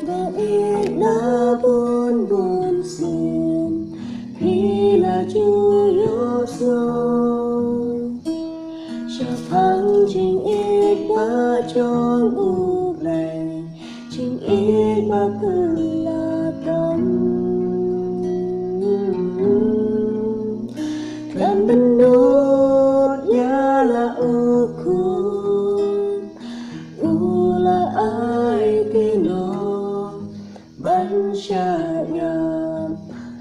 và ít là buồn buồn xin khi là Chúa Giêsu cho phăng chính ít ba trong ưu lành chính ít ba cứ là tâm thân bên nốt nhớ là ưu cuốn là ai tin nó bắn cha nhầm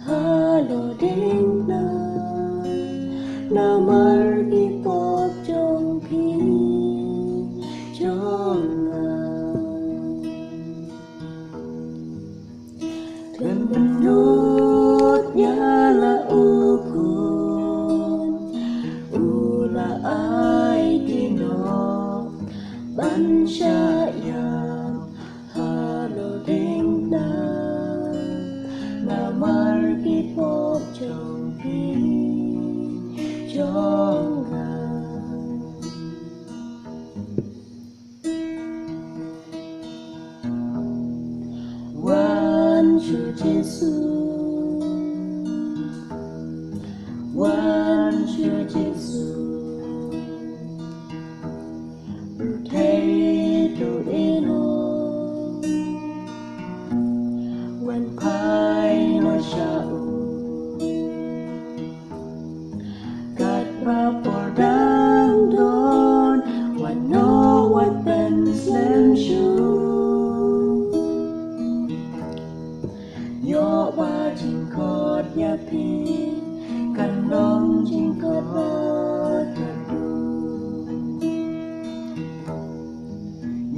halo đến na mar đi bọc trong phi trong thân bên nốt nhớ là u là ai tin nó bắn cha nhầm halo đến na mar đi bọc trong phi trong One Chúa Giêsu, One Chúa Giêsu, thấy tôi ino, when pai nó sao, gạt ba por đang đón, when no weapons them shoot. Yo ba chinh khót ya pi căn đông chinh khót ba thật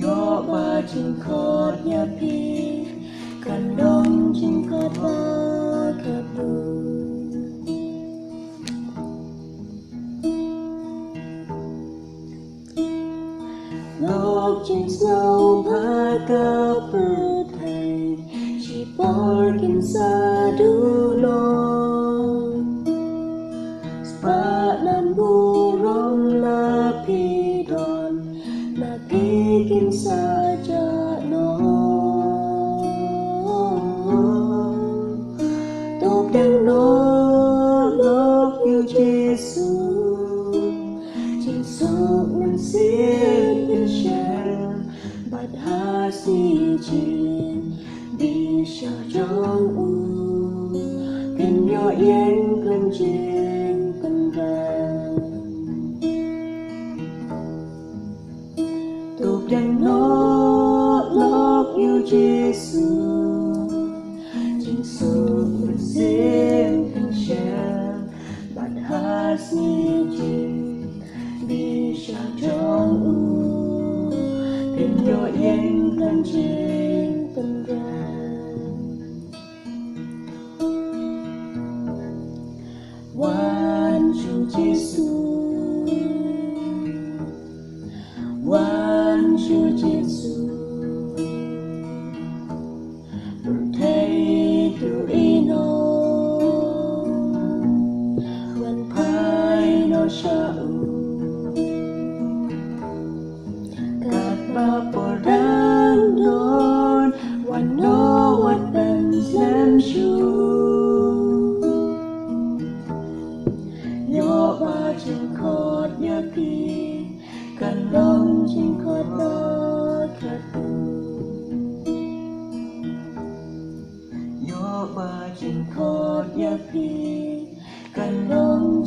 Yo ba chinh khót ya pi căn đông chinh khót ba thật Lộc chinh snow ba ca bơ thầy Porkin sa dulon Spanan burong lapidon Nakikin sa janon Tục đang nô lộc yêu Giêsu Chính suốt mình xin bên share But hasi chin đi sao trong u cần nhỏ yên cần trên cần vàng tục đang nó lóc yêu Giêsu chính suốt mình xin cần share bạn hát xin chuyện đi sao trong u cần nhỏ yên cần trên cần vàng One Chúa Giêsu, One Chúa Giêsu, thấy từ ino, when pai nó sao, gạt ba por đang đón, when no weapons them shoot. Yo ba chinh khót ya pi căn đông chinh khót ba thật Yo ba chinh khót ya pi căn đông